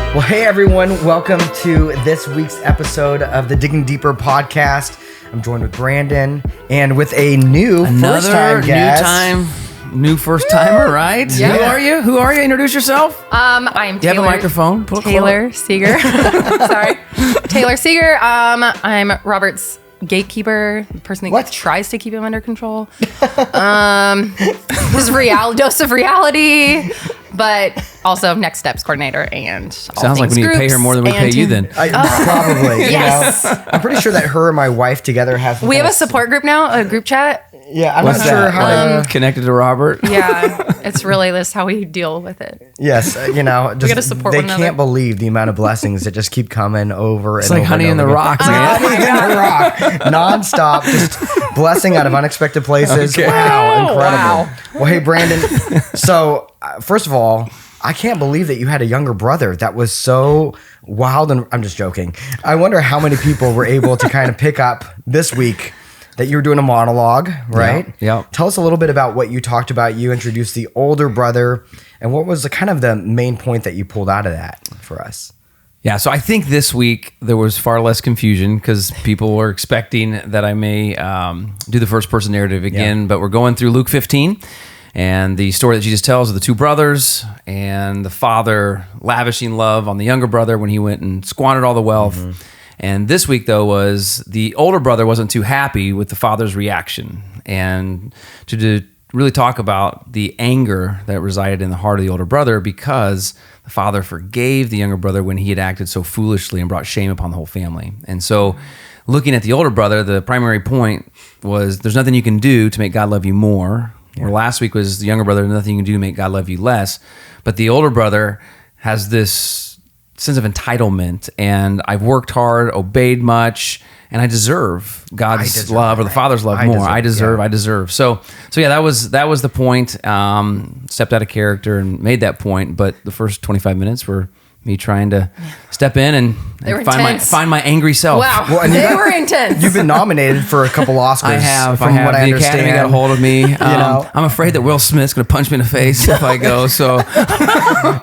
Well, hey everyone, welcome to this week's episode of the Digging Deeper podcast. I'm joined with Brandon and with a new first-time guest. New first-timer, right? Yeah. Who are you? Introduce yourself. I'm Do you have Taylor. a microphone? Taylor Seeger. Sorry. Taylor Seeger. I'm Robert's gatekeeper, the person that tries to keep him under control. His dose of reality, but also next steps coordinator and all Sounds like we need to pay her more than we pay you then. Probably. Yes. You know? I'm pretty sure that her and my wife together have. We have a support group now, a group chat. Yeah, I'm not sure how to. Connected to Robert. Yeah, it's really this how we deal with it. Yes, you know, just, gotta support they one another. can't believe the amount of blessings that just keep coming over. It's and like over Honey and in the over Rock, again. man. Honey in the Rock, nonstop, just blessing out of unexpected places. Okay. Wow, incredible. Wow. Well, hey, Brandon. So, first of all, I can't believe that you had a younger brother. That was so wild, and I'm just joking. I wonder how many people were able to kind of pick up this week that you were doing a monologue, right? Yeah. Tell us a little bit about what you talked about. You introduced the older brother, and what was the kind of the main point that you pulled out of that for us? Yeah, so I think this week there was far less confusion because people were expecting that I may do the first person narrative again, but we're going through Luke 15 and the story that Jesus tells of the two brothers and the father lavishing love on the younger brother when he went and squandered all the wealth. Mm-hmm. And this week, though, was the older brother wasn't too happy with the father's reaction. And to really talk about the anger that resided in the heart of the older brother because the father forgave the younger brother when he had acted so foolishly and brought shame upon the whole family. And so looking at the older brother, the primary point was there's nothing you can do to make God love you more. Yeah. Or last week was the younger brother, nothing you can do to make God love you less. But the older brother has this sense of entitlement, and I've worked hard, obeyed much, and I deserve God's love or the Father's love more. I deserve. So yeah, that was the point. Stepped out of character and made that point, but the first 25 minutes were me trying to step in and find my angry self. Wow, well, they were intense. You've been nominated for a couple Oscars. I have. What I the understand. Academy got a hold of me. I'm afraid that Will Smith's going to punch me in the face if I go. So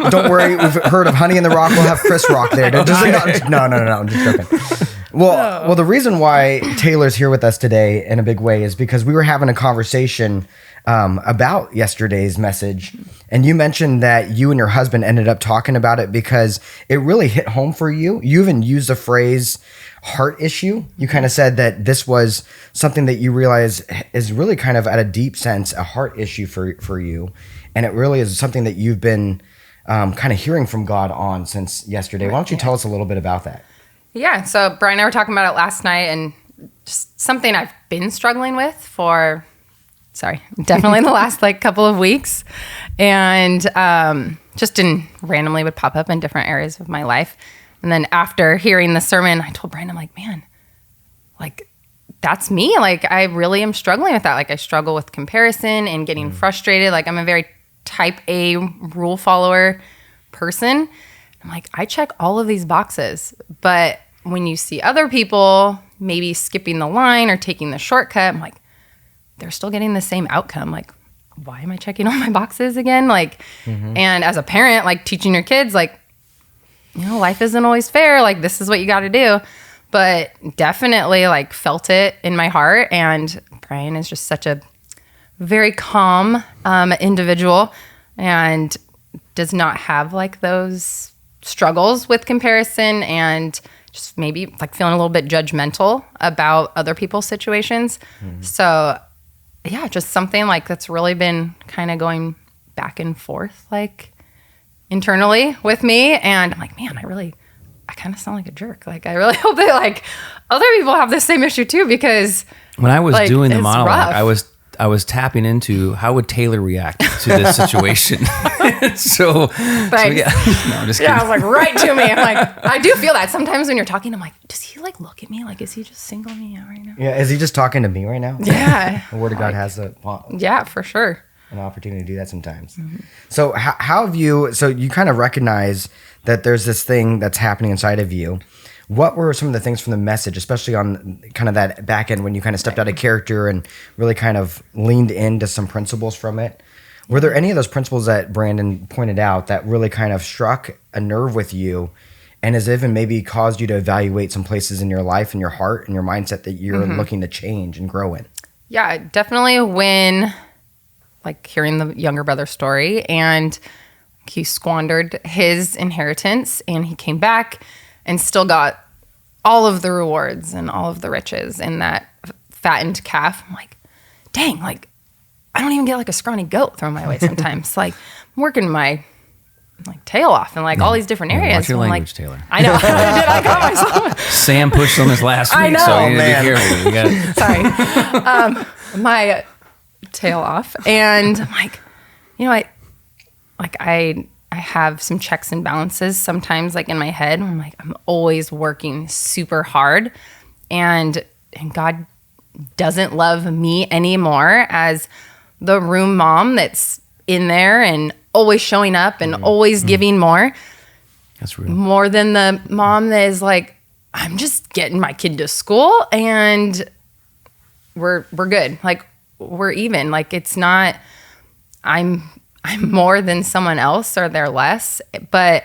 don't worry. We've heard of Honey in the Rock. We'll have Chris Rock there. No. I'm just joking. Well, the reason why Taylor's here with us today in a big way is because we were having a conversation about yesterday's message, and you mentioned that you and your husband ended up talking about it because it really hit home for you. You even used the phrase heart issue. You kind of said that this was something that you realize is really kind of at a deep sense a heart issue for you, and it really is something that you've been kind of hearing from God on since yesterday. Why don't you tell us a little bit about that? Yeah, so Brian and I were talking about it last night, and just something I've been struggling with for definitely in the last couple of weeks, and just randomly would pop up in different areas of my life. And then after hearing the sermon, I told Brian, I'm like, man, that's me. I really am struggling with that. I struggle with comparison and getting frustrated. I'm a very type A rule follower person. I'm like, I check all of these boxes, but when you see other people maybe skipping the line or taking the shortcut, I'm like, they're still getting the same outcome. Why am I checking all my boxes again? And as a parent, teaching your kids, life isn't always fair. This is what you got to do. But definitely felt it in my heart. And Brian is just such a very calm individual and does not have those struggles with comparison and just maybe feeling a little bit judgmental about other people's situations. So yeah, just something that's really been kind of going back and forth internally with me. And I'm like, man, I kind of sound like a jerk. I really hope that other people have the same issue too, because when I was doing the monologue, rough. I was tapping into how would Taylor react to this situation. so yeah. No, I'm just kidding. Yeah, I was right to me. I'm I do feel that sometimes when you're talking, I'm does he look at me? Is he just singling me out right now? Yeah, is he just talking to me right now? Yeah. The Word of God has yeah, for sure. An opportunity to do that sometimes. Mm-hmm. So how have you, so you kind of recognize that there's this thing that's happening inside of you. What were some of the things from the message, especially on kind of that back end when you kind of stepped out of character and really kind of leaned into some principles from it? Were there any of those principles that Brandon pointed out that really kind of struck a nerve with you and has even maybe caused you to evaluate some places in your life and your heart and your mindset that you're looking to change and grow in? Yeah, definitely when, like, hearing the younger brother story, and he squandered his inheritance and he came back and still got all of the rewards and all of the riches in that fattened calf. I'm like, dang, like, I don't even get like a scrawny goat thrown my way sometimes. Like, I'm working my like tail off in like all these different areas. Watch your I'm language, like, Taylor. I know. I got myself. Sam pushed on this last week, I know. so you need to Man. be careful. You got Sorry. My tail off. And I'm like, you know, I have some checks and balances sometimes like in my head. I'm like, I'm always working super hard, and God doesn't love me anymore as the room mom that's in there and always showing up and always giving more. That's real. More than the mom that is like, I'm just getting my kid to school and we're good. Like, we're even. Like, it's not I'm more than someone else or they're less. But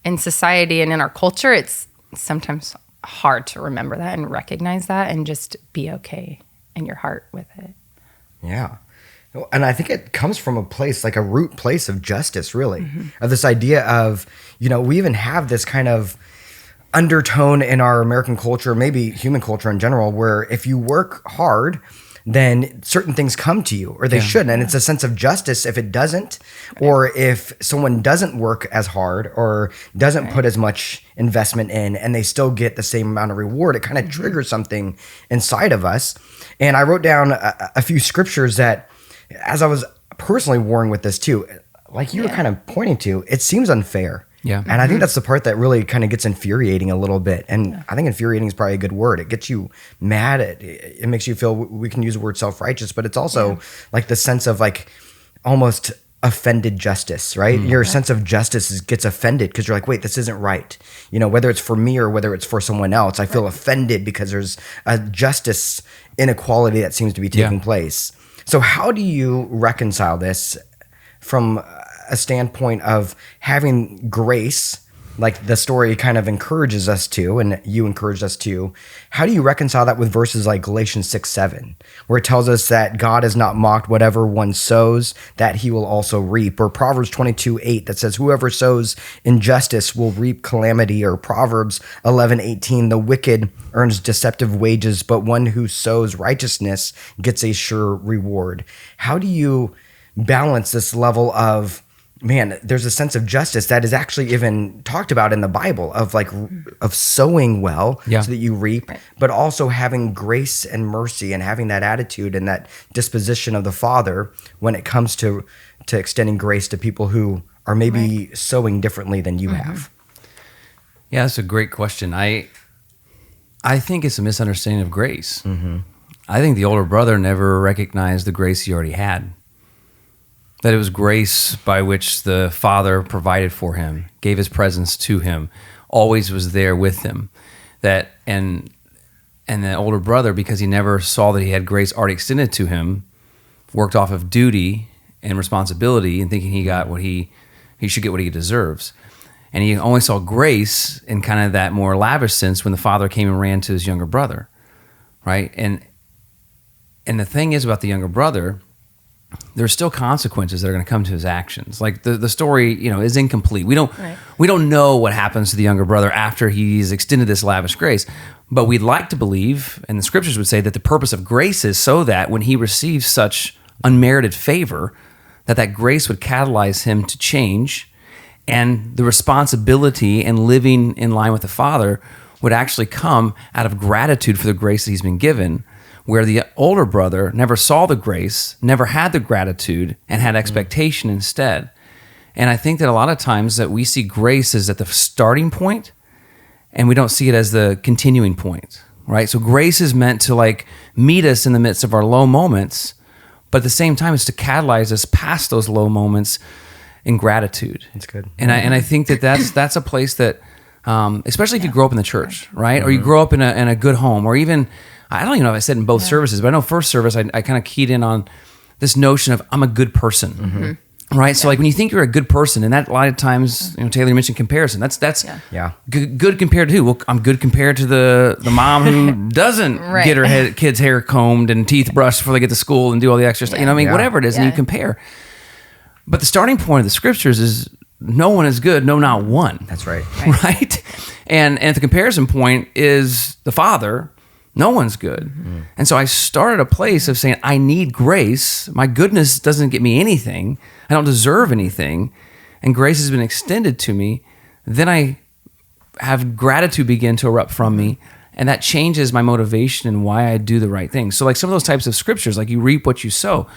in society and in our culture, it's sometimes hard to remember that and recognize that and just be okay in your heart with it. Yeah. And I think it comes from a place, like a root place of justice, really, of this idea of, you know, we even have this kind of undertone in our American culture, maybe human culture in general, where if you work hard, then certain things come to you, or they shouldn't. And it's a sense of justice if it doesn't, or if someone doesn't work as hard or doesn't put as much investment in and they still get the same amount of reward, it kind of triggers something inside of us. And I wrote down a few scriptures that, as I was personally warring with this too, like you were kind of pointing to, it seems unfair. Yeah. And I think that's the part that really kind of gets infuriating a little bit. And I think infuriating is probably a good word. It gets you mad. It makes you feel, we can use the word self-righteous, but it's also like the sense of like almost offended justice, right? Your sense of justice gets offended because you're like, wait, this isn't right. You know, whether it's for me or whether it's for someone else, I feel offended because there's a justice inequality that seems to be taking place. So how do you reconcile this from a standpoint of having grace, like the story kind of encourages us to, and you encouraged us to? How do you reconcile that with verses like Galatians 6:7, where it tells us that God is not mocked, whatever one sows, that he will also reap? Or Proverbs 22:8 that says, whoever sows injustice will reap calamity? Or Proverbs 11:18, the wicked earns deceptive wages, but one who sows righteousness gets a sure reward. How do you balance this level of, man, there's a sense of justice that is actually even talked about in the Bible of like of sowing well so that you reap, but also having grace and mercy and having that attitude and that disposition of the Father when it comes to extending grace to people who are maybe sowing differently than you have? Yeah, that's a great question. I think it's a misunderstanding of grace. I think the older brother never recognized the grace he already had. That it was grace by which the Father provided for him, gave his presence to him, always was there with him. That and the older brother, because he never saw that he had grace already extended to him, worked off of duty and responsibility and thinking he got what he should get what he deserves. And he only saw grace in kind of that more lavish sense when the father came and ran to his younger brother, right? And the thing is about the younger brother, there's still consequences that are going to come to his actions. Like the story, you know, is incomplete. We don't know what happens to the younger brother after he's extended this lavish grace, but we'd like to believe, and the scriptures would say that the purpose of grace is so that when he receives such unmerited favor, that grace would catalyze him to change, and the responsibility and living in line with the Father would actually come out of gratitude for the grace that he's been given, where the older brother never saw the grace, never had the gratitude, and had expectation instead. And I think that a lot of times that we see grace as at the starting point, and we don't see it as the continuing point, right? So grace is meant to like meet us in the midst of our low moments, but at the same time, it's to catalyze us past those low moments in gratitude. That's good. And I think that that's a place that, especially if you grow up in the church, right? Or you grow up in a good home, or even, I don't even know if I said in both services, but I know first service, I kind of keyed in on this notion of I'm a good person. Right. So like when you think you're a good person, and that a lot of times, Taylor, you mentioned comparison. That's good compared to who? Well, I'm good compared to the mom who doesn't get her kid's hair combed and teeth brushed before they get to school and do all the extra stuff. Whatever it is, and you compare. But the starting point of the scriptures is no one is good, no, not one. That's right. Right. And the comparison point is the Father. No one's good. Mm-hmm. And so I started a place of saying, I need grace. My goodness doesn't get me anything. I don't deserve anything. And grace has been extended to me. Then I have gratitude begin to erupt from me. And that changes my motivation and why I do the right thing. So like some of those types of scriptures, like you reap what you sow.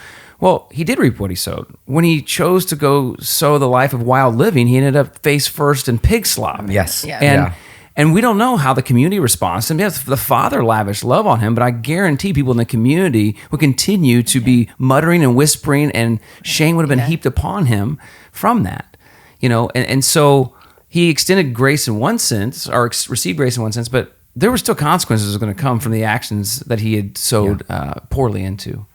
Well, he did reap what he sowed. When he chose to go sow the life of wild living, he ended up face first in pig slop. Yes. Yeah. And we don't know how the community responds to him. Yes, the Father lavished love on him, but I guarantee people in the community would continue to be muttering and whispering, and shame would have been heaped upon him from that. And so he extended grace in one sense, or received grace in one sense, but there were still consequences that were going to come from the actions that he had sowed poorly into.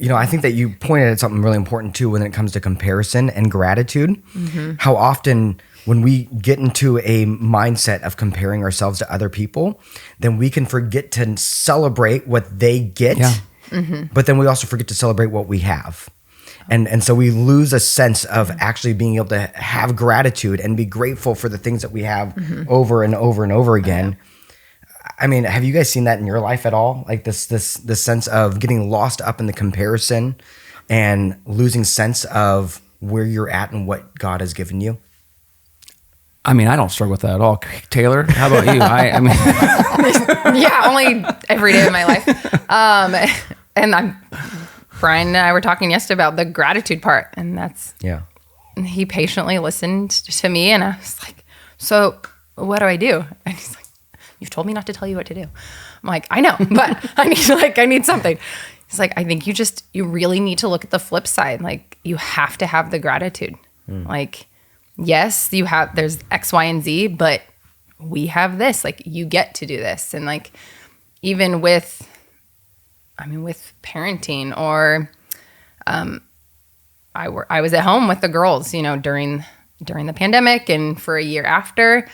I think that you pointed at something really important too when it comes to comparison and gratitude. Mm-hmm. How often when we get into a mindset of comparing ourselves to other people, then we can forget to celebrate what they get, but then we also forget to celebrate what we have. And so we lose a sense of actually being able to have gratitude and be grateful for the things that we have over and over and over again. I mean, have you guys seen that in your life at all? Like this sense of getting lost up in the comparison and losing sense of where you're at and what God has given you? I mean, I don't struggle with that at all. Taylor, how about you? I mean, only every day of my life. And Brian and I were talking yesterday about the gratitude part, and that's he patiently listened to me, and I was like, "So, what do I do?" And he's like, "You've told me not to tell you what to do." I'm like, "I know, but I need something." He's like, "I think you really need to look at the flip side. Like, you have to have the gratitude. Like, yes, there's X, Y, and Z, but we have this. Like, you get to do this." And like, even with parenting, or I was at home with the girls, during the pandemic and for a year after,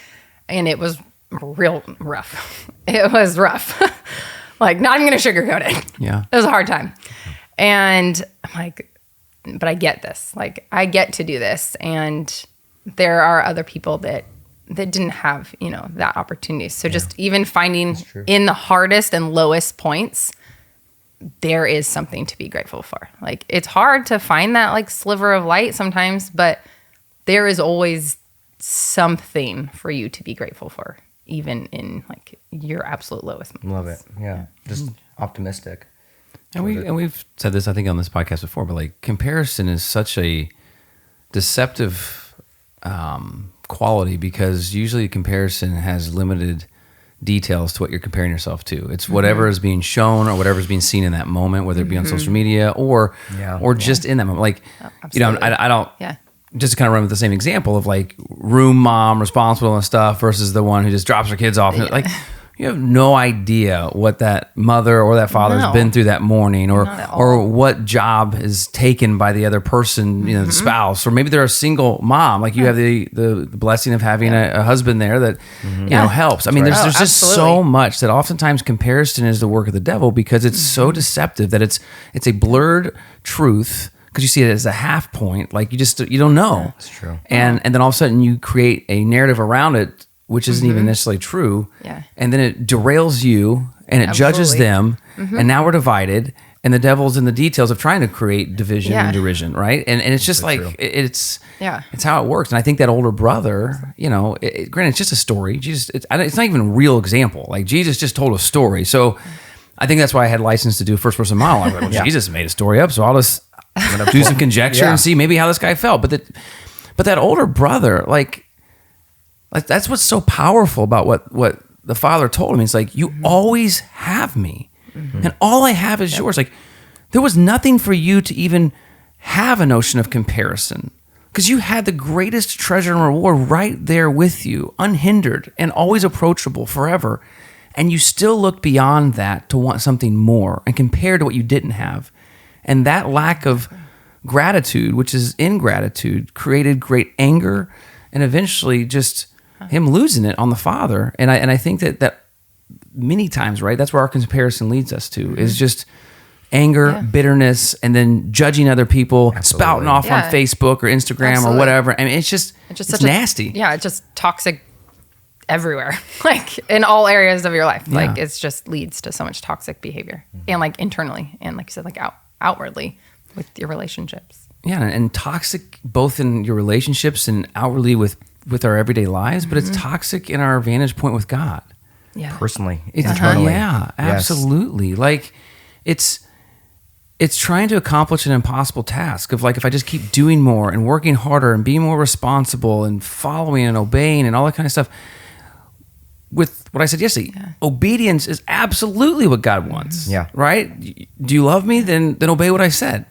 and it was real rough. It was rough. Like, not even gonna sugarcoat it. Yeah. It was a hard time. And I'm like, but I get this. Like, I get to do this. And there are other people that didn't have, that opportunity. So just even finding in the hardest and lowest points, there is something to be grateful for. Like, it's hard to find that like sliver of light sometimes, but there is always something for you to be grateful for, even in like your absolute lowest moments. Love it. Yeah. Just optimistic. And we've said this, I think, on this podcast before, but like comparison is such a deceptive quality, because usually comparison has limited details to what you're comparing yourself to. It's whatever is being shown or whatever is being seen in that moment, whether it be on social media or just in that moment. Like, I don't. Yeah. Just to kind of run with the same example of like room mom responsible and stuff versus the one who just drops her kids off. Like, you have no idea what that mother or that father has been through that morning, or what job is taken by the other person, the spouse, or maybe they're a single mom. Like, you have the blessing of having a husband there that helps. I mean, there's just so much that oftentimes comparison is the work of the devil, because it's so deceptive that it's a blurred truth. Because you see it as a half point, like you don't know. That's true. And then all of a sudden you create a narrative around it, which isn't even necessarily true. Yeah. And then it derails you, and it judges them, and now we're divided, and the devil's in the details of trying to create division and derision, right? And it's just like it's how it works. And I think that older brother, granted, it's just a story. It's not even a real example. Like, Jesus just told a story, so I think that's why I had license to do a first person monologue. Like, well, Jesus made a story up, so I'm gonna do some conjecture and see maybe how this guy felt. But that older brother, like that's what's so powerful about what the father told him. It's like, you always have me, and all I have is yours. Like, there was nothing for you to even have a notion of comparison, because you had the greatest treasure and reward right there with you, unhindered and always approachable forever. And you still look beyond that to want something more and compare to what you didn't have. And that lack of gratitude, which is ingratitude, created great anger, and eventually just him losing it on the Father. And I think that many times, right, that's where our comparison leads us to, is just anger, bitterness, and then judging other people, spouting off on Facebook or Instagram or whatever. I mean, it's just nasty. It's just toxic everywhere, like in all areas of your life. Like it's just leads to so much toxic behavior, and like internally, and like you said, like outwardly with your relationships. Yeah, and toxic both in your relationships and outwardly with our everyday lives, but it's toxic in our vantage point with God. Yeah, Personally, It's internally. Yeah, absolutely. Like it's trying to accomplish an impossible task of like, if I just keep doing more and working harder and being more responsible and following and obeying and all that kind of stuff. With what I said yesterday, obedience is absolutely what God wants. Yeah. Right? Do you love me? Then obey what I said.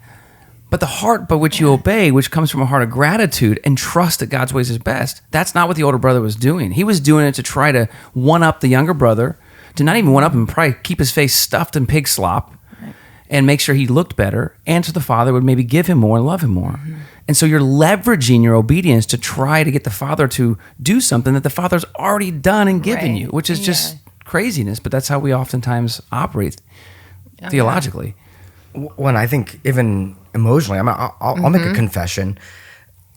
But the heart by which you obey, which comes from a heart of gratitude and trust that God's ways is best, that's not what the older brother was doing. He was doing it to try to one-up the younger brother, to not even one-up him, probably keep his face stuffed in pig slop and make sure he looked better, and so the Father would maybe give him more and love him more. And so you're leveraging your obedience to try to get the Father to do something that the Father's already done and given you, which is just craziness, but that's how we oftentimes operate theologically. When I think even emotionally, I'll make a confession.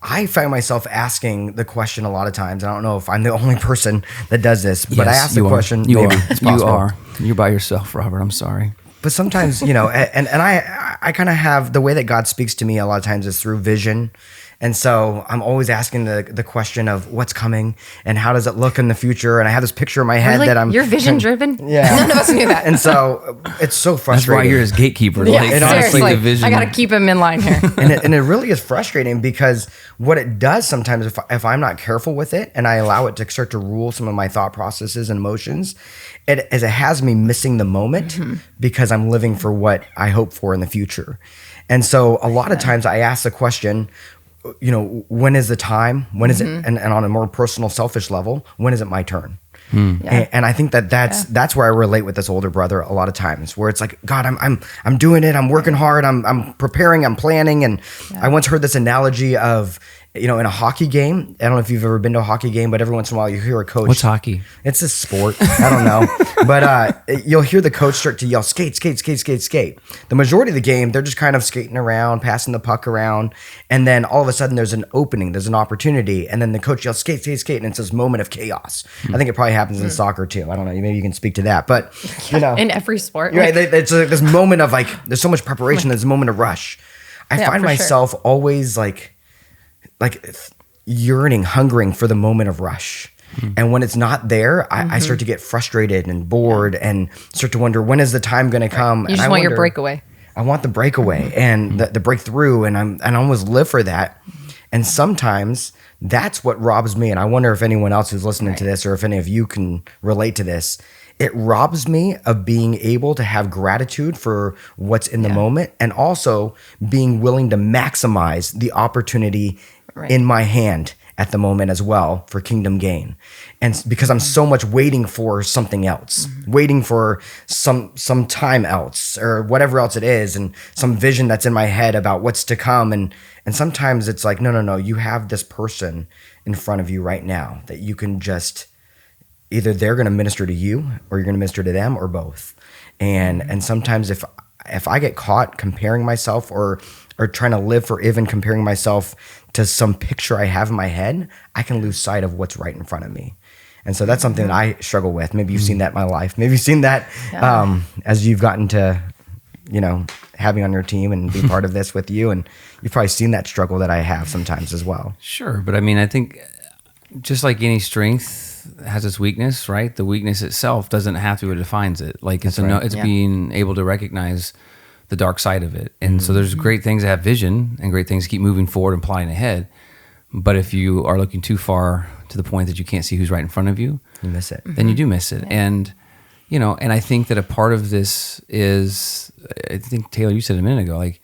I find myself asking the question a lot of times. I don't know if I'm the only person that does this, but I ask the question. You maybe are. it's possible. You are. You're by yourself, Robert. I'm sorry. But sometimes, and I kind of have the way that God speaks to me a lot of times is through vision. And so I'm always asking the question of what's coming and how does it look in the future? And I have this picture in my head that I'm... You're vision driven? Yeah. None of us knew that. And so it's so That's frustrating. why you're his gatekeeper. Yeah, Like, seriously. the vision. I got to keep him in line here. and it really is frustrating because what it does sometimes, if I'm not careful with it and I allow it to start to rule some of my thought processes and emotions, it has me missing the moment because I'm living for what I hope for in the future. And so a lot of times I ask the question, when is the time? When is it? And on a more personal, selfish level, when is it my turn? And I think that's where I relate with this older brother a lot of times, where it's like, God, I'm doing it. I'm working hard. I'm preparing. I'm planning. And I once heard this analogy of, in a hockey game. I don't know if you've ever been to a hockey game, but every once in a while you hear a coach. What's hockey? It's a sport. I don't know. But you'll hear the coach start to yell, skate, skate, skate, skate, skate. The majority of the game, they're just kind of skating around, passing the puck around. And then all of a sudden there's an opening, there's an opportunity. And then the coach yells, skate, skate, skate. And it's this moment of chaos. I think it probably happens in soccer too. I don't know. Maybe you can speak to that. But, In every sport. Right, it's like this moment of like, there's so much preparation, there's a moment of rush. I find myself always like yearning, hungering for the moment of rush. And when it's not there, I start to get frustrated and bored and start to wonder, when is the time going to come? You just want your breakaway. I want the breakaway and the breakthrough, and I almost live for that. And sometimes that's what robs me. And I wonder if anyone else who's listening to this, or if any of you can relate to this, it robs me of being able to have gratitude for what's in the moment, and also being willing to maximize the opportunity in my hand at the moment as well for kingdom gain. And because I'm so much waiting for something else, waiting for some time else or whatever else it is, and some vision that's in my head about what's to come. And sometimes it's like, no, you have this person in front of you right now that you can just, either they're going to minister to you or you're going to minister to them, or both. And sometimes if I get caught comparing myself or trying to live for even comparing myself to some picture I have in my head, I can lose sight of what's right in front of me. And so that's something that I struggle with. Maybe you've seen that in my life. Maybe you've seen that as you've gotten to, having on your team and be part of this with you. And you've probably seen that struggle that I have sometimes as well. Sure. But I mean, I think just like any strength has its weakness, right? The weakness itself doesn't have to be what defines it. Like it's being able to recognize the dark side of it. And so there's great things that have vision and great things to keep moving forward and plotting ahead. But if you are looking too far to the point that you can't see who's right in front of you, You miss it. then you do miss it. And, and I think that a part of this is, I think Taylor, you said a minute ago, like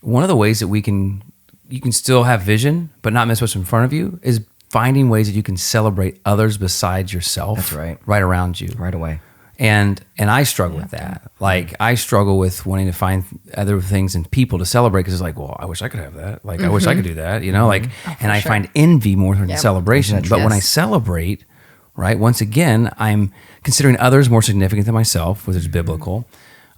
one of the ways that you can still have vision, but not miss what's in front of you, is finding ways that you can celebrate others besides yourself. That's right. Right around you. Right away. And I struggle with that. Like, I struggle with wanting to find other things in people to celebrate, because it's like, well, I wish I could have that. Like, I wish I could do that, you know? Like, and I find envy more than celebration. But when I celebrate, right, once again, I'm considering others more significant than myself, which is biblical.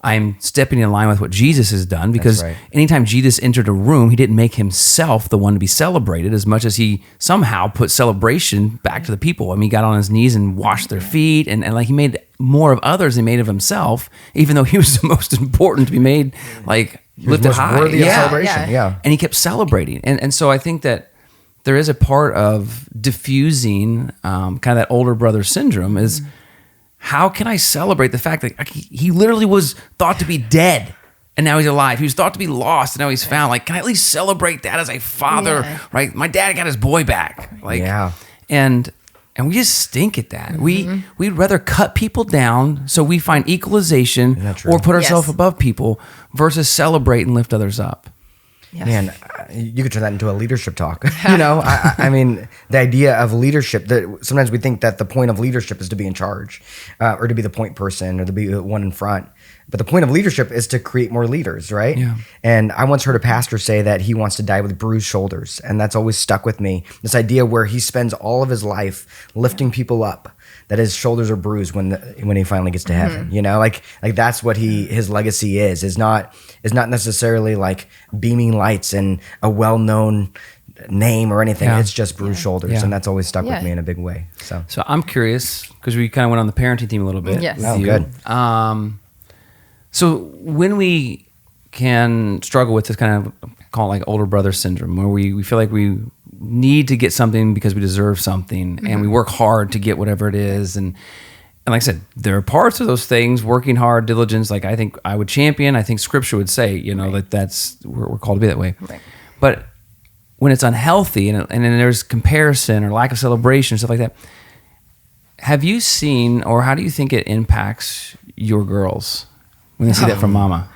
I'm stepping in line with what Jesus has done, because anytime Jesus entered a room, he didn't make himself the one to be celebrated as much as he somehow put celebration back to the people. I mean, he got on his knees and washed their feet, and like, he made more of others than he made of himself, even though he was the most important to be made, like, lifted high. Worthy of celebration. Yeah. And he kept celebrating. And so I think that there is a part of diffusing kind of that older brother syndrome is, how can I celebrate the fact that he literally was thought to be dead and now he's alive? He was thought to be lost and now he's found. Like, can I at least celebrate that as a father, right? My dad got his boy back. Like, and we just stink at that. We'd rather cut people down so we find equalization or put ourselves above people versus celebrate and lift others up. Yes. Man, you could turn that into a leadership talk. You know, I mean, the idea of leadership, that sometimes we think that the point of leadership is to be in charge, or to be the point person, or to be the one in front. But the point of leadership is to create more leaders, right? Yeah. And I once heard a pastor say that he wants to die with bruised shoulders. And that's always stuck with me. This idea where he spends all of his life lifting people up, that his shoulders are bruised when he finally gets to heaven. You know, like that's what his legacy is not necessarily like beaming lights and a well-known name or anything. It's just bruised shoulders, and that's always stuck with me in a big way. So I'm curious, because we kind of went on the parenting theme a little bit. Yes. Oh, good. So when we can struggle with this kind of, call it like older brother syndrome, where we feel like we need to get something because we deserve something, and we work hard to get whatever it is, and like I said, there are parts of those things, working hard, diligence, like I think I would champion. I think Scripture would say, you know, that's we're called to be that way. Right. But when it's unhealthy and then there's comparison or lack of celebration, stuff like that, have you seen, or how do you think it impacts your girls when they see that from mama?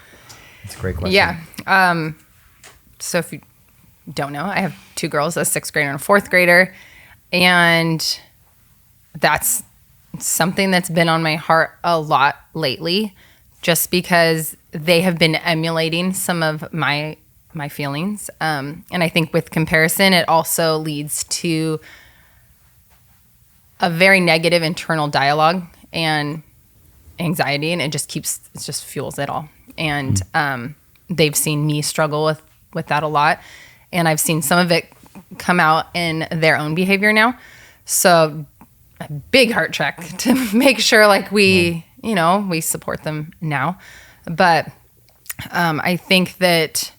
That's a great question. Yeah. So if you don't know, I have two girls, a 6th grader and a 4th grader. And that's something that's been on my heart a lot lately, just because they have been emulating some of my feelings. And I think with comparison, it also leads to a very negative internal dialogue and anxiety, and it just fuels it all. And they've seen me struggle with that a lot, and I've seen some of it come out in their own behavior now. So a big heart check to make sure like we support them now. But I think that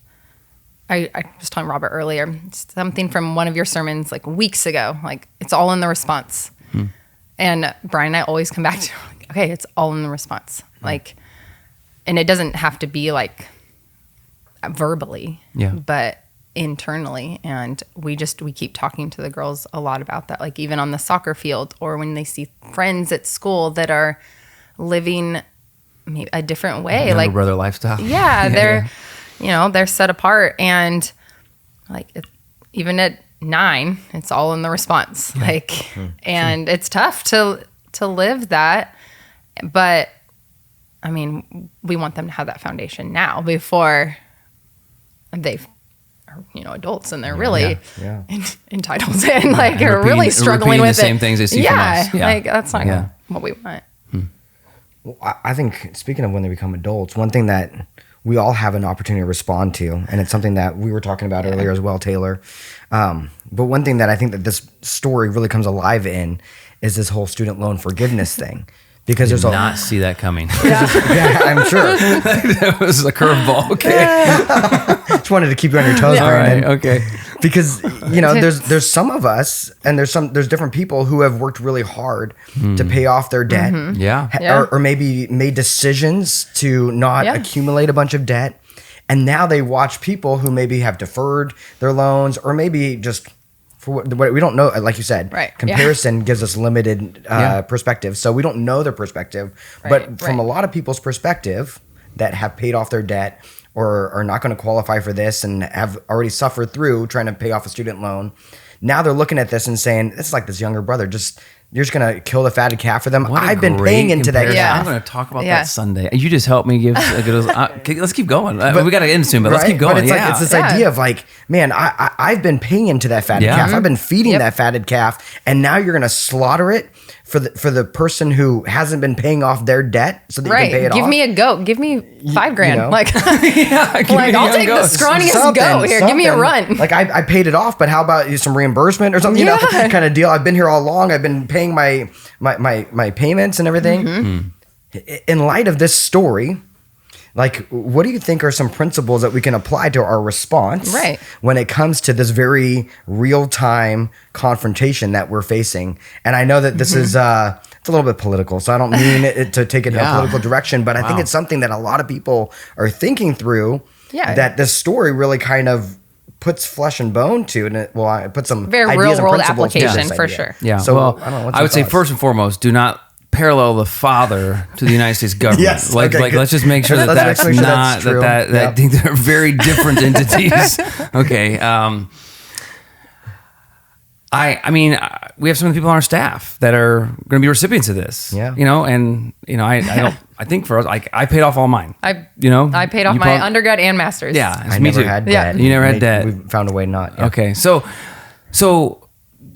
I was telling Robert earlier, something from one of your sermons like weeks ago, like it's all in the response. And Brian and I always come back to, okay, it's all in the response. Like, and it doesn't have to be like verbally, but internally. And we keep talking to the girls a lot about that. Like even on the soccer field, or when they see friends at school that are living maybe a different way, like brother lifestyle. Yeah, they're set apart, and like even at 9, it's all in the response. And it's tough to live that, but I mean, we want them to have that foundation now before they are, adults, and they're really entitled and like are really struggling with the same things they see from us. Like that's not what we want. Well, I think, speaking of when they become adults, one thing that we all have an opportunity to respond to, and it's something that we were talking about earlier as well, Taylor. But one thing that I think that this story really comes alive in is this whole student loan forgiveness thing. Because there's not see that coming. I'm sure. That was a curveball. Okay. Just wanted to keep you on your toes, Brandon. All right, okay. Because there's some of us, and there's different people who have worked really hard to pay off their debt. Or maybe made decisions to not accumulate a bunch of debt. And now they watch people who maybe have deferred their loans, or maybe just for what we don't know, like you said, comparison gives us limited perspective. So we don't know their perspective. But from a lot of people's perspective that have paid off their debt or are not going to qualify for this and have already suffered through trying to pay off a student loan, now they're looking at this and saying, it's like this younger brother, just You're just gonna kill the fatted calf for them. What a I've been great paying into that comparison. Yeah. calf. I'm going to talk about Yeah. that Sunday. You just helped me give a good. Let's keep going. We got to end soon, but let's keep going. But it's yeah. like it's this idea of like, man, I've been paying into that fatted Yeah. calf. I've been feeding Yep. that fatted calf, and now you're gonna slaughter it for the person who hasn't been paying off their debt, so that you can pay it Give off. me a goat. Give me $5,000. know? Like, Yeah, give me like a I'll young take the goat. scrawniest goat here. Give me a run. Like I paid it off, but how about some reimbursement or something? You know, Yeah. kind of deal. I've been here all along. I've been paying my payments and everything. Mm-hmm. In light of this story, like, what do you think are some principles that we can apply to our response Right. when it comes to this very real time confrontation that we're facing? And I know that this Mm-hmm. is it's a little bit political, so I don't mean it to take it in a Yeah. political direction, but I think it's something that a lot of people are thinking through. Yeah. That this story really kind of puts flesh and bone to, and it puts some Very ideas real and world principles to application, this for idea. sure. Yeah. So well, I don't know. What's I your would say thoughts? first and foremost, do not parallel the father to the United States government. Yes, Like, okay, like good. let's just make sure that Let's that's make sure not that's true. that Yep. I think they're very different entities. Okay. I mean, we have some of the people on our staff that are going to be recipients of this. Yeah. You know, and you know, I don't. I think for us, I paid off all mine. I paid off You my prob- undergrad and master's. Yeah, I me never too. had Yeah. debt. You never had debt. We found a way not. Yeah. Okay, so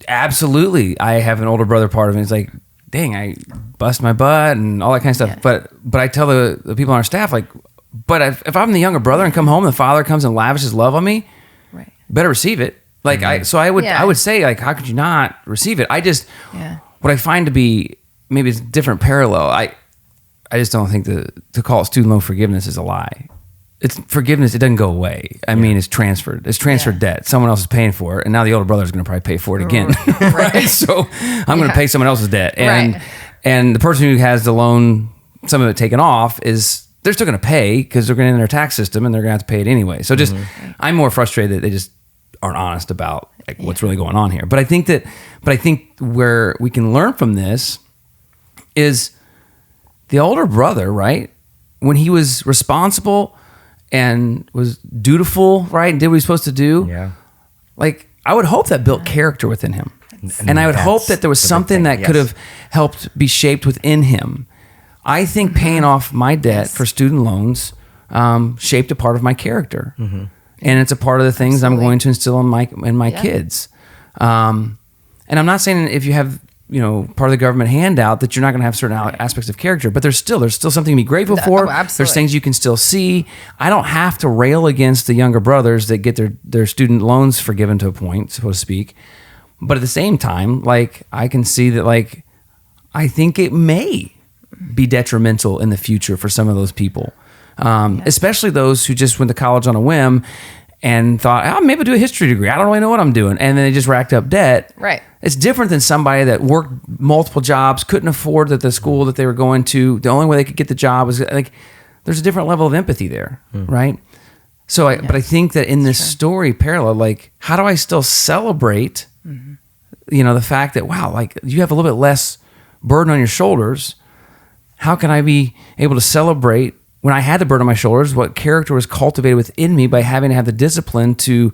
absolutely, I have an older brother part of me. It's like, dang, I bust my butt and all that kind of stuff. Yeah. But I tell the people on our staff, like, but if I'm the younger brother and come home, and the father comes and lavishes love on me, Right. better receive it. Like I Yeah. would say, like, how could you not receive it? I just Yeah. what I find to be maybe it's a different parallel. I just don't think to call it student loan forgiveness is a lie. It's forgiveness. It doesn't go away. I mean, it's transferred. It's transferred debt. Someone else is paying for it, and now the older brother is going to probably pay for it again. Right. So I'm going to pay someone else's debt, and Right. and the person who has the loan, some of it taken off, is they're still going to pay because they're going to in their tax system, and they're going to have to pay it anyway. So just I'm more frustrated that they just aren't honest about like what's really going on here. But I think where we can learn from this is the older brother, right? When he was responsible and was dutiful, right, and did what he was supposed to do, Yeah. like I would hope that built character within him. And I would hope that there was the big something thing, that could yes. have helped be shaped within him. I think paying off my debt for student loans shaped a part of my character. And it's a part of the things I'm going to instill in my kids. And I'm not saying if you have, you know, part of the government handout that you're not going to have certain aspects of character, but there's still something to be grateful for. absolutely. There's things you can still see. I don't have to rail against the younger brothers that get their student loans forgiven to a point, so to speak. But at the same time, like I can see that, like, I think it may be detrimental in the future for some of those people. Especially those who just went to college on a whim and thought, oh, maybe I'll do a history degree. I don't really know what I'm doing. And then they just racked up debt. Right. It's different than somebody that worked multiple jobs, couldn't afford the school that they were going to. The only way they could get the job was like, there's a different level of empathy there, right? So, but I think that in this story parallel, like, how do I still celebrate, you know, the fact that, wow, like you have a little bit less burden on your shoulders. How can I be able to celebrate when I had the burden on my shoulders, what character was cultivated within me by having to have the discipline to,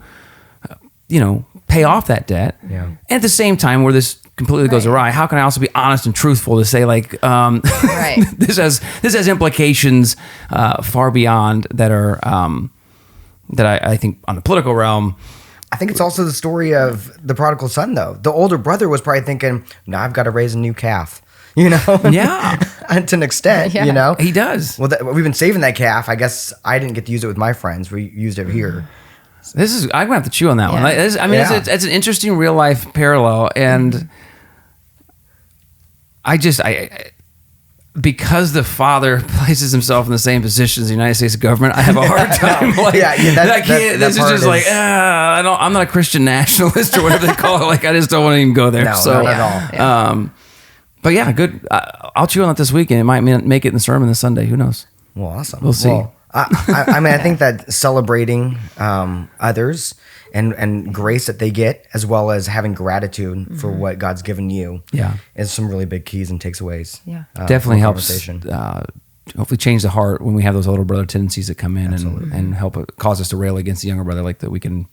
you know, pay off that debt. Yeah. And at the same time, where this completely goes awry, how can I also be honest and truthful to say, like, Right. this has implications far beyond that are that I think on the political realm. I think it's also the story of the prodigal son, though. The older brother was probably thinking, "No, I've got to raise a new calf." You know, Yeah. and to an extent, Yeah. you know, He does. Well, we've been saving that calf. I guess I didn't get to use it with my friends. We used it here. I'm gonna have to chew on that one. Yeah. Like, it's an interesting real life parallel, and I because the father places himself in the same position as the United States government, I have a hard time. Like, this is just like, I'm not a Christian nationalist or whatever they call it. Like, I just don't want to even go there. No, so, not at all. But yeah, good. I'll chew on it this weekend. It might make it in the sermon this Sunday. Who knows? Well, awesome. We'll see. Well, I mean, I think that celebrating others and grace that they get, as well as having gratitude for what God's given you, is some really big keys and takeaways. Yeah. Definitely from helps. conversation. Hopefully, change the heart when we have those older brother tendencies that come in and help cause us to rail against the younger brother, like that we can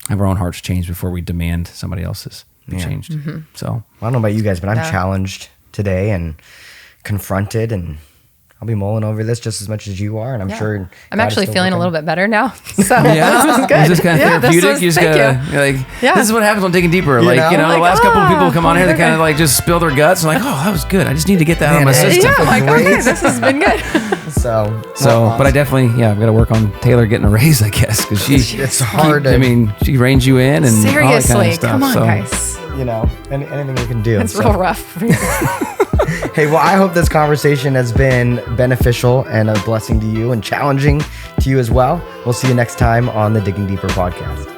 have our own hearts changed before we demand somebody else's. changed. So Well, I don't know about you guys, but I'm Yeah. challenged today and confronted, and I'll be mulling over this just as much as you are, and I'm sure I'm God is actually still feeling a working. little bit better now. So yeah, this is good. Is this kind of therapeutic? You just thank gotta you. like. Yeah. This is what happens on Digging Deeper. Like know? the Like, last couple of people who come on here, they okay. kind of like just spill their guts. And like, oh, that was good. I just need to get that out of my Man, system. Yeah, I'm like, Great. okay, this has been good. So, But I definitely, I've got to work on Taylor getting a raise, I guess, because it's hard. I mean, she reins you in and Seriously, all that kind of stuff. come on, so. guys. you know, anything we can do. It's So- real rough. Hey, well, I hope this conversation has been beneficial and a blessing to you and challenging to you as well. We'll see you next time on the Digging Deeper podcast.